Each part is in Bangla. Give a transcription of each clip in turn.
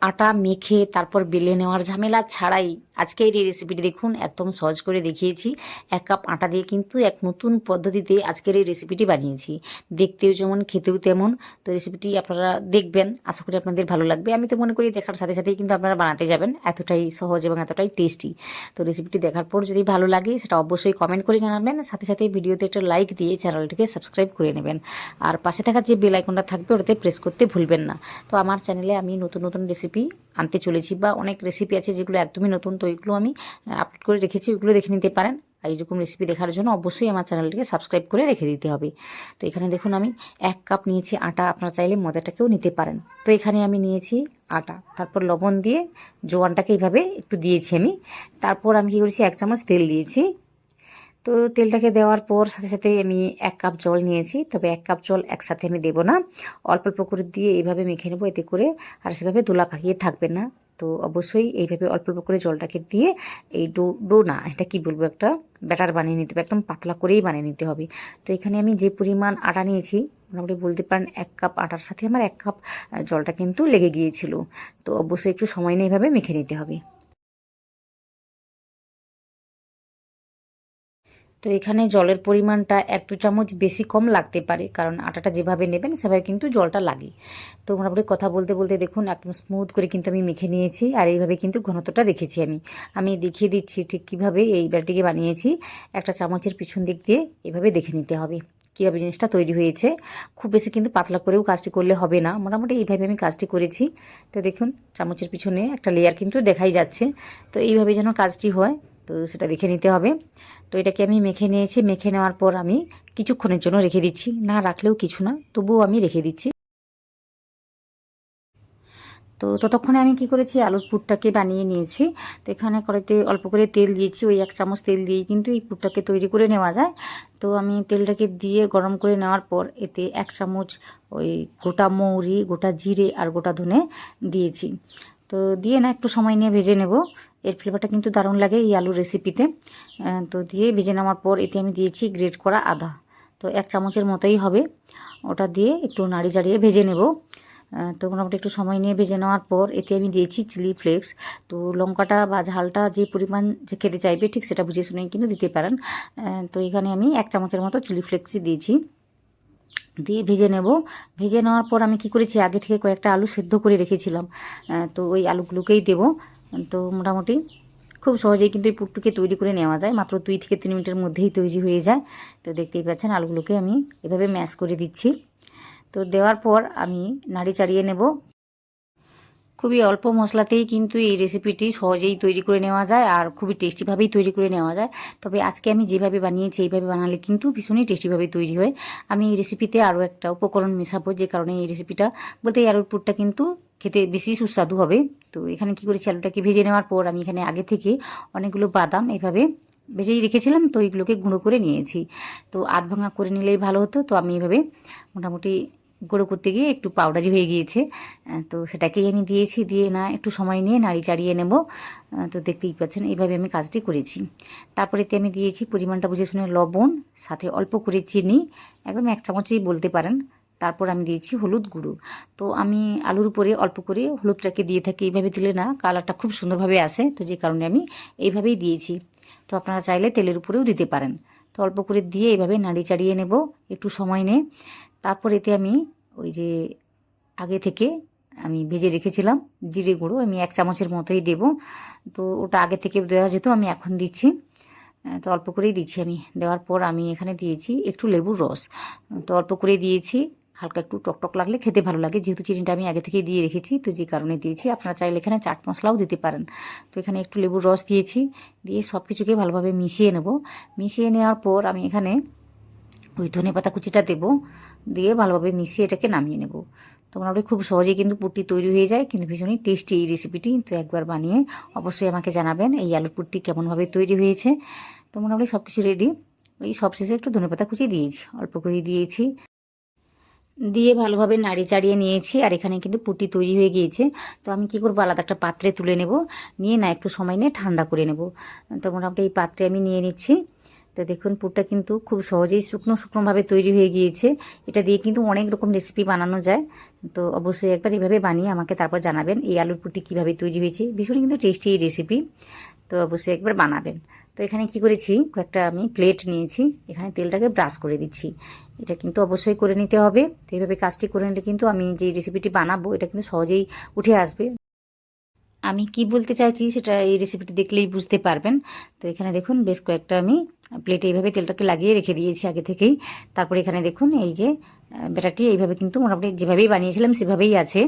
আটা মেখে তারপর বেলে নেওয়ার ঝামেলা ছাড়াই আজকে এই রেসিপিটি দেখুন একদম সহজ করে দেখিয়েছি। 1 কাপ আটা দিয়ে কিন্তু এক নতুন পদ্ধতিতে আজকের এই রেসিপিটি বানিয়েছি। দেখতেও যেমন খেতেও তেমন। তো রেসিপিটি আপনারা দেখবেন, আশা করি আপনাদের ভালো লাগবে। আমি তো মনে করি দেখার সাথে সাথেই কিন্তু আপনারা বানাতে যাবেন, এতটাই সহজ এবং এতটাই টেস্টি। তো রেসিপিটি দেখার পর যদি ভালো লাগে সেটা অবশ্যই কমেন্ট করে জানাবেন, সাথে সাথে ভিডিওতে একটা লাইক দিয়ে চ্যানেলটিকে সাবস্ক্রাইব করে নেবেন। আর পাশে থাকা যে বেল আইকনটা থাকবে ওটাতে প্রেস করতে ভুলবেন না। তো আমার চ্যানেলে আমি নতুন নতুন রেসিপি আনতে চলেছি, বা অনেক রেসিপি আছে যেগুলো একদমই নতুন, তো ওইগুলো আমি আপলোড করে রেখেছি, ওইগুলো দেখে নিতে পারেন। আর এইরকম রেসিপি দেখার জন্য অবশ্যই আমার চ্যানেলটিকে সাবস্ক্রাইব করে রেখে দিতে হবে। তো এখানে দেখুন আমি 1 কাপ নিয়েছি আটা, আপনারা চাইলে ময়দাটাকেও নিতে পারেন। তো এখানে আমি নিয়েছি আটা, তারপর লবণ দিয়ে জোয়ানটাকে এইভাবে একটু দিয়েছি আমি। তারপর আমি কী করেছি, 1 চামচ তেল দিয়েছি। তো তেলটাকে দেওয়ার পর সাথে সাথে আমি 1 কাপ জল নিয়েছি, তবে 1 কাপ জল একসাথে আমি দেবো না, অল্প অল্প করে দিয়ে এইভাবে মেখে নেবো, এতে করে আর সেভাবে দোলা পাকিয়ে থাকবে না। তো অবশ্যই এইভাবে অল্প অল্প করে জলটাকে দিয়ে এই ডো না, এটা কি বলবো, একটা ব্যাটার বানিয়ে নিতে হবে, একদম পাতলা করেই বানিয়ে নিতে হবে। তো এখানে আমি যে পরিমাণ আটা নিয়েছি, মোটামুটি বলতে পারেন 1 কাপ আটার সাথে আমার 1 কাপ জলটা কিন্তু লেগে গিয়েছিল। তো অবশ্যই একটু সময় নিয়ে এইভাবে মেখে নিতে হবে। তো এখানে জলের পরিমাণটা 1-2 চামচ বেশি কম লাগতে পারে, কারণ আটাটা যেভাবে নেবেন সেভাবে কিন্তু জলটা লাগে। তো মোটামুটি কথা বলতে বলতে দেখুন একদম স্মুথ করে কিন্তু আমি মেখে নিয়েছি, আর এইভাবে কিন্তু ঘনত্বটা রেখেছি আমি। আমি দেখিয়ে দিচ্ছি ঠিক কীভাবে এই ব্যাটারটিকে বানিয়েছি। একটা চামচের পিছন দিক দিয়ে এভাবে দেখে নিতে হবে কীভাবে জিনিসটা তৈরি হয়েছে। খুব বেশি কিন্তু পাতলা করেও কাজটি করলে হবে না, মোটামুটি এইভাবে আমি কাজটি করেছি। তো দেখুন চামচের পিছনে একটা লেয়ার কিন্তু দেখাই যাচ্ছে। তো এইভাবে যেন কাজটি হয়, তো সেটা দেখে নিতে হবে। তো এটাকে আমি মেখে নিয়েছি, মেখে নেওয়ার পর আমি কিছুক্ষণের জন্য রেখে দিচ্ছি, না রাখলেও কিছু না, তবুও আমি রেখে দিচ্ছি। তো ততক্ষণে আমি কি করেছি, আলুর পুরটাকে বানিয়ে নিয়েছি। তো এখানে কড়াইতে অল্প করে তেল দিয়েছি, ওই 1 চামচ তেল দিয়েই কিন্তু এই পুরটাকে তৈরি করে নেওয়া যায়। তো আমি তেলটাকে দিয়ে গরম করে নেওয়ার পর এতে 1 চামচ ওই গোটা মৌরি, গোটা জিরে আর গোটা ধনে দিয়েছি। তো দিয়ে না একটু সময় নিয়ে ভেজে নেব, এর ফ্লেভারটা কিন্তু দারুণ লাগে এই আলুর রেসিপিতে। তো দিয়ে ভেজে নেওয়ার পর এতে আমি দিয়েছি গ্রেট করা আদা, তো 1 চামচের মতোই হবে, ওটা দিয়ে একটু নাড়ি চাড়িয়ে ভেজে নেব। তো মোটামুটি একটু সময় নিয়ে ভেজে নেওয়ার পর এতে আমি দিয়েছি চিলি ফ্লেক্স। তো লঙ্কাটা বা ঝালটা যে পরিমাণ যে খেতে চাইবে ঠিক সেটা বুঝে শুনেই কিন্তু দিতে পারেন। তো এখানে আমি 1 চামচের মতো চিলি ফ্লেক্সই দিয়েছি, দিয়ে ভেজে নেব। ভেজে নেওয়ার পর আমি কি করেছি, আগে থেকে কয়েকটা আলু সেদ্ধ করে রেখেছিলাম, তো ওই আলুগুলোকেই দেব। তো মোটামুটি খুব সহজেই কিন্তু এই পুরটুকে তৈরি করে নেওয়া যায়, মাত্র 2 থেকে 3 মিনিটের মধ্যেই তৈরি হয়ে যায়। তো দেখতেই পাচ্ছেন আলুগুলোকে আমি এভাবে ম্যাশ করে দিচ্ছি। তো দেওয়ার পর আমি নাড়ি চাড়িয়ে নেব। খুবই অল্প মশলাতেই কিন্তু এই রেসিপিটি সহজেই তৈরি করে নেওয়া যায়, আর খুবই টেস্টিভাবেই তৈরি করে নেওয়া যায়। তবে আজকে আমি যেভাবে বানিয়েছি এইভাবে বানালে কিন্তু ভীষণই টেস্টিভাবে তৈরি হয়। আমি এই রেসিপিতে আরও একটা উপকরণ মেশাবো, যে কারণে এই রেসিপিটা বলতে এই আলুর পুরটা কিন্তু খেতে বেশি সুস্বাদু হবে। তো এখানে কি করেছি, আলুটাকে ভেজে নেওয়ার পর আমি এখানে আগে থেকে অনেকগুলো বাদাম এভাবে ভেজেই রেখেছিলাম, তো এইগুলোকে গুঁড়ো করে নিয়েছি। তো আধ ভাঙা করে নিলেই ভালো হতো, তো আমি এভাবে মোটামুটি গুঁড়ো করতে গিয়ে একটু পাউডারি হয়ে গিয়েছে। তো সেটাকেই আমি দিয়েছি, দিয়ে না একটু সময় নিয়ে নাড়ি চাড়িয়ে নেব। তো দেখতেই পাচ্ছেন এইভাবে আমি কাজটি করেছি। তারপরে এতে আমি দিয়েছি পরিমাণটা বুঝে শুনে লবণ, সাথে অল্প করে চিনি, একদম 1 চামচই বলতে পারেন। তারপর আমি দিয়েছি হলুদ গুঁড়ো। তো আমি আলুর উপরে অল্প করে হলুদটাকে দিয়ে থাকি, এইভাবে দিলে না কালারটা খুব সুন্দরভাবে আসে, তো যে কারণে আমি এইভাবেই দিয়েছি। তো আপনারা চাইলে তেলের উপরেও দিতে পারেন। তো অল্প করে দিয়ে এইভাবে নাড়ি চাড়িয়ে নেব একটু সময় নিয়ে। তারপর এতে আমি ওই যে আগে থেকে আমি ভেজে রেখেছিলাম জিরে গুঁড়ো, আমি 1 চামচের মতোই দেব। তো ওটা আগে থেকে দেওয়া যেত, আমি এখন দিচ্ছি। তো অল্প করেই দিচ্ছি আমি। দেওয়ার পর আমি এখানে দিয়েছি একটু লেবুর রস, তো অল্প করে দিয়েছি। হালকা একটু টকটক লাগলে খেতে ভালো লাগে, যেহেতু চিনিটা আমি আগে থেকেই দিয়ে রেখেছি, তো যে কারণে দিয়েছি। আপনারা চাইলে এখানে চাট মশলাও দিতে পারেন। তো এখানে একটু লেবুর রস দিয়েছি, দিয়ে সব কিছুকে ভালোভাবে মিশিয়ে নেব। মিশিয়ে নেওয়ার পর আমি এখানে ওই ধনেপাতা কুচিটা দেবো, দিয়ে ভালোভাবে মিশিয়ে এটাকে নামিয়ে নেব। তো মোটামুটি খুব সহজেই কিন্তু পুরটি তৈরি হয়ে যায়, কিন্তু ভীষণই টেস্টি এই রেসিপিটি। তো একবার বানিয়ে অবশ্যই আমাকে জানাবেন এই আলুর পুরটি কেমনভাবে তৈরি হয়েছে। তো মোটামুটি সব কিছু রেডি। ওই সবশেষে একটু ধনেপাতা কুচি দিয়েছি, অল্প করে দিয়েছি, দিয়ে ভালোভাবে নাড়ি চাড়িয়ে নিয়েছি। আর এখানে কিন্তু পুরটি তৈরি হয়ে গিয়েছে। তো আমি কি করবো, আলাদা একটা পাত্রে তুলে নেব, নিয়ে না একটু সময় নিয়ে ঠান্ডা করে নেব। তো মোটামুটি এই পাত্রে আমি নিয়ে নিচ্ছি। তো দেখুন পুরটা কিন্তু খুব সহজেই শুকনো শুকনোভাবে তৈরি হয়ে গিয়েছে। এটা দিয়ে কিন্তু অনেক রকম রেসিপি বানানো যায়। তো অবশ্যই একবার এভাবে বানিয়ে আমাকে তারপর জানাবেন এই আলুর পুরটি কীভাবে তৈরি হয়েছে। ভীষণ কিন্তু টেস্টি এই রেসিপি, তো অবশ্যই একবার বানাবেন। তো এখানে কি করেছি, কয়েকটা আমি প্লেট নিয়েছি, এখানে তেলটাকে ব্রাশ করে দিচ্ছি। এটা কিন্তু অবশ্যই করে নিতে হবে। তো এইভাবে কাজটি করে নিলে কিন্তু আমি যে রেসিপিটি বানাবো এটা কিন্তু সহজেই উঠে আসবে। আমি কি বলতে চাইছি সেটা এই রেসিপিটি দেখলেই বুঝতে পারবেন। তো এখানে দেখুন বেশ কয়েকটা আমি প্লেটে এইভাবে তেলটাকে লাগিয়ে রেখে দিয়েছি আগে থেকেই। তারপরে এখানে দেখুন এই যে ব্যাটারটি এইভাবে কিন্তু মোটামুটি যেভাবেই বানিয়েছিলাম সেভাবেই আছে।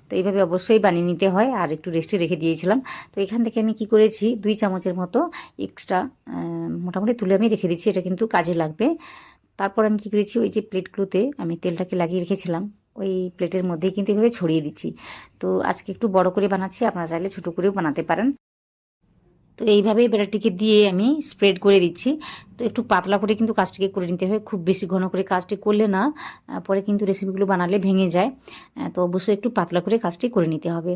তো এইভাবে অবশ্যই বানিয়ে নিতে হয়, আর একটু রেস্টে রেখে দিয়েছিলাম। তো এখান থেকে আমি কি করেছি 2 চামচের মতো এক্সট্রা মোটামুটি তুলে আমি রেখে দিচ্ছি, এটা কিন্তু কাজে লাগবে। তারপর আমি কি করেছি, ওই যে প্লেটগুলোতে আমি তেলটাকে লাগিয়ে রেখেছিলাম ওই প্লেটের মধ্যেই কিন্তু এভাবে ছড়িয়ে দিচ্ছি। তো আজকে একটু বড় করে বানাচ্ছি, আপনারা চাইলে ছোটো করেও বানাতে পারেন। তো এইভাবেই ব্যাটারটিকে দিয়ে আমি স্প্রেড করে দিচ্ছি। তো একটু পাতলা করে কিন্তু কাজটিকে করে নিতে হয়, খুব বেশি ঘন করে কাজটি করলে না পরে কিন্তু রেসিপিগুলো বানালে ভেঙে যায়। তো অবশ্যই একটু পাতলা করে কাজটি করে নিতে হবে।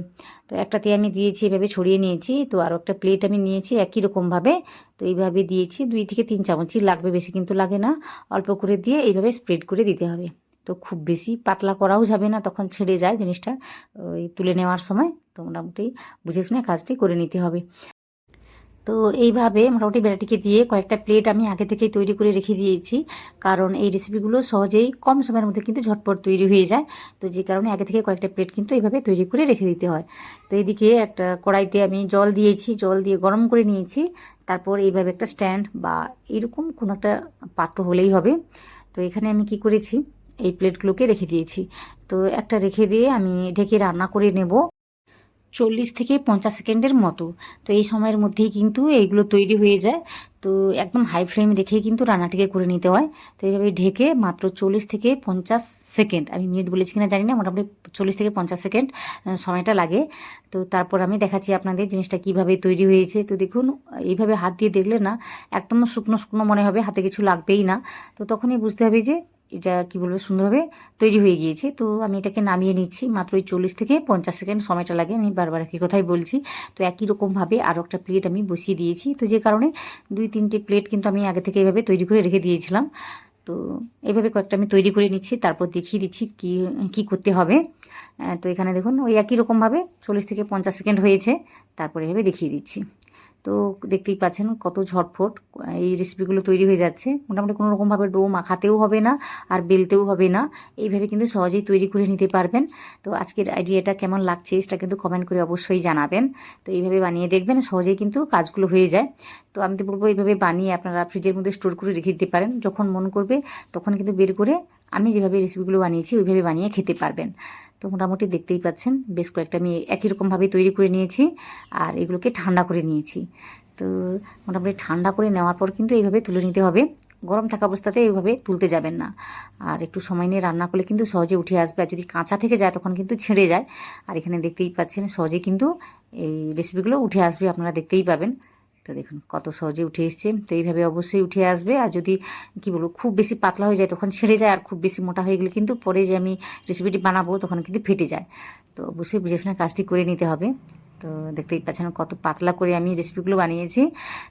তো একটাতে আমি দিয়েছি, এভাবে ছড়িয়ে নিয়েছি। তো আরও একটা প্লেট আমি নিয়েছি একই রকমভাবে। তো এইভাবে দিয়েছি 2 থেকে 3 চামচই লাগবে, বেশি কিন্তু লাগে না। অল্প করে দিয়ে এইভাবে স্প্রেড করে দিতে হবে। তো খুব বেশি পাতলা করাও যাবে না, তখন ছেড়ে যায় জিনিসটা ওই তুলে নেওয়ার সময়। তো মোটামুটি বুঝে শুনে কাজটি করে নিতে হবে। তো এইভাবে মোটামুটি ব্যাটারটিকে দিয়ে কয়েকটা প্লেট আমি আগে থেকেই তৈরি করে রেখে দিয়েছি, কারণ এই রেসিপিগুলো সহজেই কম সময়ের মধ্যে কিন্তু ঝটপট তৈরি হয়ে যায়। তো যে কারণে আগে থেকে কয়েকটা প্লেট কিন্তু এইভাবে তৈরি করে রেখে দিতে হয়। তো এইদিকে একটা কড়াইতে আমি জল দিয়েছি, জল দিয়ে গরম করে নিয়েছি। তারপর এইভাবে একটা স্ট্যান্ড বা এরকম কোনো একটা পাত্র হলেই হবে। তো এখানে আমি কি করেছি, এই প্লেটগুলোকে রেখে দিয়েছি। তো একটা রেখে দিয়ে আমি ঢেকে রান্না করে নেব 40 থেকে 50 সেকেন্ডের মতো। তো এই সময়ের মধ্যেই কিন্তু এইগুলো তৈরি হয়ে যায়। তো একদম হাই ফ্লেম রেখেই কিন্তু রান্নাটিকে করে নিতে হয়। তো এইভাবে ঢেকে মাত্র 40 থেকে 50 সেকেন্ড, আমি মিনিট বলেছি কিনা জানি না, মোটামুটি 40 থেকে 50 সেকেন্ড সময়টা লাগে। তো তারপর আমি দেখাচ্ছি আপনাদের জিনিসটা কিভাবে তৈরি হয়েছে। তো দেখুন এইভাবে হাত দিয়ে দেখলে না একদম শুকনো শুকনো মনে হবে, হাতে কিছু লাগবেই না। তো তখনই বুঝতে হবে যে এটা কি বলবো সুন্দরভাবে তৈরি হয়ে গিয়েছে। তো আমি এটাকে নামিয়ে নিচ্ছি, মাত্র ওই 40 থেকে 50 সেকেন্ড সময়টা লাগে, আমি বারবার একই কথাই বলছি। তো একই রকমভাবে আরও একটা প্লেট আমি বসিয়ে দিয়েছি। তো যে কারণে 2-3টে প্লেট কিন্তু আমি আগে থেকে এইভাবে তৈরি করে রেখে দিয়েছিলাম। তো এইভাবে কয়েকটা আমি তৈরি করে নিচ্ছি, তারপর দেখিয়ে দিচ্ছি কি কি করতে হবে। তো এখানে দেখুন ওই একই রকমভাবে 40 থেকে 50 সেকেন্ড হয়েছে, তারপরে এভাবে দেখিয়ে দিচ্ছি। তো দেখতেই পাচ্ছেন কত ঝটফট এই রেসিপিগুলো তৈরি হয়ে যাচ্ছে। মোটামুটি কোনো রকমভাবে ডো মাখাতেও হবে না, আর বেলতেও হবে না। এইভাবে কিন্তু সহজেই তৈরি করে নিতে পারবেন। তো আজকের আইডিয়াটা কেমন লাগছে সেটা কিন্তু কমেন্ট করে অবশ্যই জানাবেন। তো এইভাবে বানিয়ে দেখবেন, সহজেই কিন্তু কাজগুলো হয়ে যায়। তো আমি তো বলবো এইভাবে বানিয়ে আপনারা ফ্রিজের মধ্যে স্টোর করে রেখে দিতে পারেন, যখন মন করবে তখন কিন্তু বের করে আমি যেভাবে রেসিপিগুলো বানিয়েছি ওইভাবে বানিয়ে খেতে পারবেন। তো মোটামুটি দেখতেই পাচ্ছেন বেশ কয়েকটা আমি একই রকমভাবে তৈরি করে নিয়েছি, আর এগুলোকে ঠান্ডা করে নিয়েছি। তো মোটামুটি ঠান্ডা করে নেওয়ার পর কিন্তু এইভাবে তুলে নিতে হবে, গরম থাকা অবস্থাতে এইভাবে তুলতে যাবেন না। আর একটু সময় নিয়ে রান্না করলে কিন্তু সহজে উঠে আসবে, আর যদি কাঁচা থেকে যায় তখন কিন্তু ছেড়ে যায়। আর এখানে দেখতেই পাচ্ছেন সহজে কিন্তু এই রেসিপিগুলো উঠে আসবে, আপনারা দেখতেই পাবেন। তো দেখুন কত সহজে উঠে এসছে। তো এইভাবে অবশ্যই উঠে আসবে। আর যদি কি বলবো খুব বেশি পাতলা হয়ে যায় তখন ছেড়ে যায়, আর খুব বেশি মোটা হয়ে গেলে কিন্তু পরে যে আমি রেসিপিটি বানাবো তখন কিন্তু ফেটে যায়। তো অবশ্যই বুঝে শুনে কাজটি করে নিতে হবে। তো দেখতেই পাচ্ছেন কত পাতলা করে আমি রেসিপিগুলো বানিয়েছি।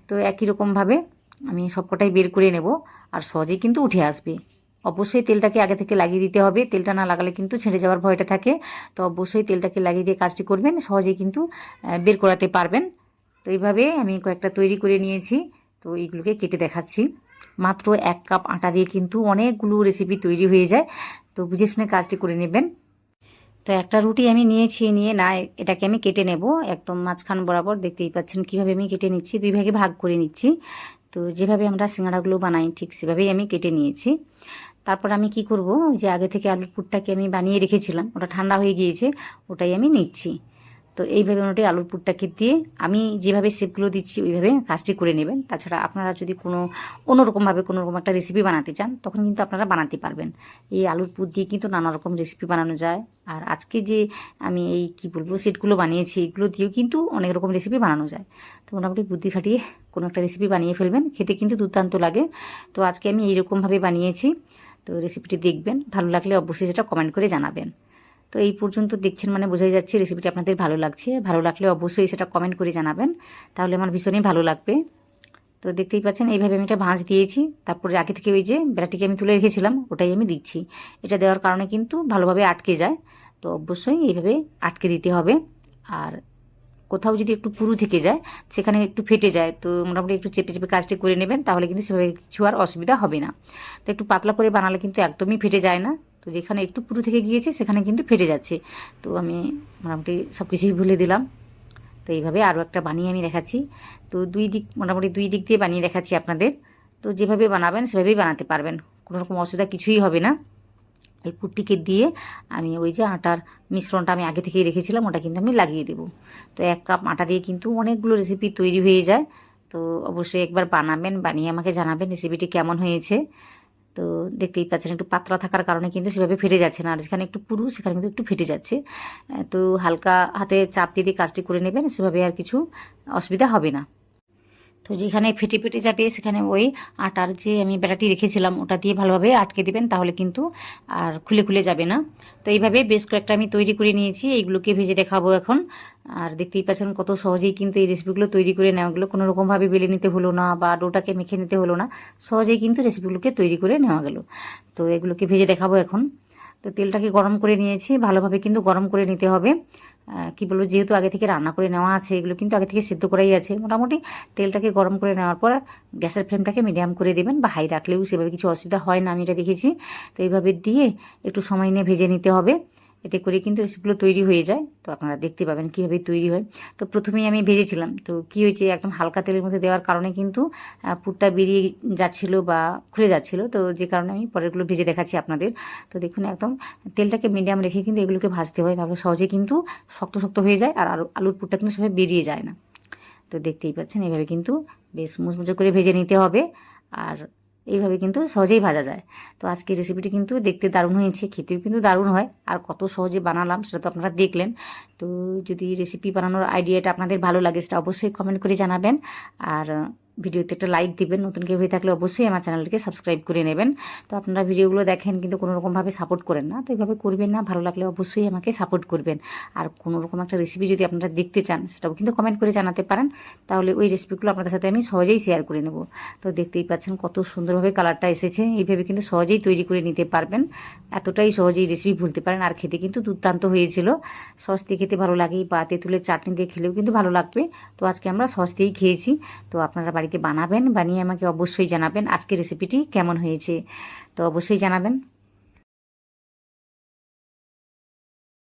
তো একই রকমভাবে আমি সবকটাই বের করে নেব, আর সহজেই কিন্তু উঠে আসবে। অবশ্যই তেলটাকে আগে থেকে লাগিয়ে দিতে হবে, তেলটা না লাগালে কিন্তু ছেড়ে যাওয়ার ভয়টা থাকে। তো অবশ্যই তেলটাকে লাগিয়ে দিয়ে কাজটি করবেন, সহজেই কিন্তু বের করাতে পারবেন। তো এইভাবে আমি কয়েকটা তৈরি করে নিয়েছি। তো এইগুলোকে কেটে দেখাচ্ছি। মাত্র 1 কাপ আটা দিয়ে কিন্তু অনেকগুলো রেসিপি তৈরি হয়ে যায়। তো বুঝে শুনে কাজটি করে নেবেন। তো একটা রুটি আমি নিয়েছি, নিয়ে না এটাকে আমি কেটে নেব একদম মাঝখান বরাবর। দেখতেই পাচ্ছেন কীভাবে আমি কেটে নিচ্ছি, 2 ভাগে ভাগ করে নিচ্ছি। তো যেভাবে আমরা সিঙ্গাড়াগুলো বানাই ঠিক সেভাবেই আমি কেটে নিয়েছি। তারপর আমি কি করব, ওই যে আগে থেকে আলুর পুরটাকে আমি বানিয়ে রেখেছিলাম, ওটা ঠান্ডা হয়ে গিয়েছে, ওটাই আমি নিচ্ছি। তো এইভাবে মোটামুটি আলুর পুরটাকে দিয়ে আমি যেভাবে শেপগুলো দিচ্ছি ওইভাবে কাজটি করে নেবেন। তাছাড়া আপনারা যদি কোনো অন্যরকমভাবে কোনো রকম একটা রেসিপি বানাতে চান তখন কিন্তু আপনারা বানাতে পারবেন। এই আলুর পুর দিয়ে কিন্তু নানা রকম রেসিপি বানানো যায়। আর আজকে যে আমি এই কি বলবো সেটগুলো বানিয়েছি এগুলো দিয়েও কিন্তু অনেক রকম রেসিপি বানানো যায়। তো মোটামুটি বুদ্ধি খাটিয়ে কোনো একটা রেসিপি বানিয়ে ফেলবেন, খেতে কিন্তু দুর্দান্ত লাগে। তো আজকে আমি এইরকমভাবে বানিয়েছি। তো রেসিপিটি দেখবেন, ভালো লাগলে অবশ্যই সেটা কমেন্ট করে জানাবেন। তো এই পর্যন্ত দেখছেন মানে বোঝাই যাচ্ছে রেসিপিটি আপনাদের ভালো লাগছে। ভালো লাগলে অবশ্যই সেটা কমেন্ট করে জানাবেন, তাহলে আমার ভীষণই ভালো লাগবে। তো দেখতেই পাচ্ছেন এইভাবে আমি এটা ভাঁজ দিয়েছি। তারপরে আগে থেকে ওই যে বেড়াটিকে আমি তুলে রেখেছিলাম ওটাই আমি দিচ্ছি। এটা দেওয়ার কারণে কিন্তু ভালোভাবে আটকে যায়। তো অবশ্যই এইভাবে আটকে দিতে হবে। আর কোথাও যদি একটু পুরু থেকে যায়, সেখানে একটু ফেটে যায়, তো মোটামুটি একটু চেপে চেপে কাজটি করে নেবেন, তাহলে কিন্তু সেভাবে কিছু আর অসুবিধা হবে না। তো একটু পাতলা করে বানালে কিন্তু একদমই ফেটে যায় না। তো যেখানে একটু পুরু থেকে গিয়েছে সেখানে কিন্তু ফেটে যাচ্ছে। তো আমি মোটামুটি সব কিছুই ভুলে দিলাম। তো এইভাবে আরও একটা বানিয়ে আমি দেখাচ্ছি। তো মোটামুটি দুই দিক দিয়ে বানিয়ে দেখাচ্ছি আপনাদের। তো যেভাবে বানাবেন সেভাবেই বানাতে পারবেন, কোনো রকম অসুবিধা কিছুই হবে না। এই পুরটিকে দিয়ে আমি ওই যে আটার মিশ্রণটা আমি আগে থেকেই রেখেছিলাম ওটা কিন্তু আমি লাগিয়ে দেবো। তো 1 কাপ আটা দিয়ে কিন্তু অনেকগুলো রেসিপি তৈরি হয়ে যায়। তো অবশ্যই একবার বানাবেন, বানিয়ে আমাকে জানাবেন রেসিপিটি কেমন হয়েছে। তো দেখতেই পাচ্ছেন একটু পাতলা থাকার কারণে কিন্তু সেভাবে ফেটে যাচ্ছে না, আর যেখানে একটু পুরু সেখানে কিন্তু একটু ফেটে যাচ্ছে। তো হালকা হাতে চাপ দিয়ে কাজটি করে নেবেন, সেভাবে আর কিছু অসুবিধা হবে না। তো যেখানে ফেটে ফেটে যাবে সেখানে ওই আটার যে আমি বেড়াটি রেখেছিলাম ওটা দিয়ে ভালোভাবে আটকে দিবেন, তাহলে কিন্তু আর খুলে খুলে যাবে না। তো এইভাবে বেশ কয়েকটা আমি তৈরি করে নিয়েছি, এইগুলোকে ভেজে দেখাবো এখন। আর দেখতেই পাচ্ছেন কত সহজেই কিন্তু এই রেসিপিগুলো তৈরি করে নেওয়াগুলো, কোনো রকমভাবে বেলে নিতে হলো না বা ডোটাকে মেখে নিতে হলো না, সহজেই কিন্তু রেসিপিগুলোকে তৈরি করে নেওয়া গেল। তো এগুলোকে ভেজে দেখাবো এখন। তো তেলটাকে গরম করে নিয়েছি, ভালোভাবে কিন্তু গরম করে নিতে হবে। কি বলবো, যেহেতু আগে থেকে রান্না করে নেওয়া আছে, এগুলো কিন্তু আগে থেকে সিদ্ধ করাই আছে। মোটামুটি তেলটাকে গরম করে নেওয়ার পর গ্যাসের ফ্লেমটাকে মিডিয়াম করে দেবেন, বা হাই রাখলেও সেভাবে কিছু অসুবিধা হয় না, আমি এটা দেখেছি। তো এইভাবে দিয়ে একটু সময় নিয়ে ভেজে নিতে হবে, এতে করে কিন্তু রেসিপিগুলো তৈরি হয়ে যায়। তো আপনারা দেখতে পাবেন কীভাবে তৈরি হয়। তো প্রথমেই আমি ভেজেছিলাম, তো কী হয়েছে, একদম হালকা তেলের মধ্যে দেওয়ার কারণে কিন্তু পুরটা বেরিয়ে যাচ্ছিলো বা খুলে যাচ্ছিলো, তো যে কারণে আমি পরেরগুলো ভেজে দেখাচ্ছি আপনাদের। তো দেখুন একদম তেলটাকে মিডিয়াম রেখে কিন্তু এগুলোকে ভাজতে হয়, তাহলে সহজে কিন্তু শক্ত শক্ত হয়ে যায়, আর আলুর পুরটা কিন্তু সেভাবে বেরিয়ে যায় না। তো দেখতেই পাচ্ছেন এইভাবে কিন্তু বেশ মুচমুচে করে ভেজে নিতে হবে, আর এইভাবে কিন্তু সহজেই ভাজা যায়। তো আজকের রেসিপিটি কিন্তু দেখতে দারুণ হয়েছে, খেতেও কিন্তু দারুণ হয়, আর কত সহজে বানালাম সেটা তো আপনারা দেখলেন। তো যদি রেসিপি বানানোর আইডিয়াটা আপনাদের ভালো লাগে সেটা অবশ্যই কমেন্ট করে জানাবেন, আর ভিডিওতে একটা লাইক দিবেন। নতুন কেউ হয়ে থাকলে অবশ্যই আমার চ্যানেলটিকে সাবস্ক্রাইব করে নেবেন। তো আপনারা ভিডিওগুলো দেখেন কিন্তু কোনো রকমভাবে সাপোর্ট করেন না, তো এইভাবে করবেন না, ভালো লাগলে অবশ্যই আমাকে সাপোর্ট করবেন। আর কোনো রকম একটা রেসিপি যদি আপনারা দেখতে চান সেটাও কিন্তু কমেন্ট করে জানাতে পারেন, তাহলে ওই রেসিপিগুলো আপনাদের সাথে আমি সহজেই শেয়ার করে নেব। তো দেখতেই পাচ্ছেন কত সুন্দরভাবে কালারটা এসেছে, এইভাবে কিন্তু সহজেই তৈরি করে নিতে পারবেন, এতটাই সহজেই রেসিপি ভুলতে পারেন। আর খেতে কিন্তু দুর্দান্ত হয়েছিল, সস দিয়ে খেতে ভালো লাগে বা তেঁতুলের চাটনি দিয়ে খেলেও কিন্তু ভালো লাগবে। তো আজকে আমরা সস দিয়েই খেয়েছি। তো আপনারা বাড়িতে বানাবেন, বানিয়ে আমাকে অবশ্যই জানাবেন আজকের রেসিপিটি কেমন হয়েছে। তো অবশ্যই জানাবেন।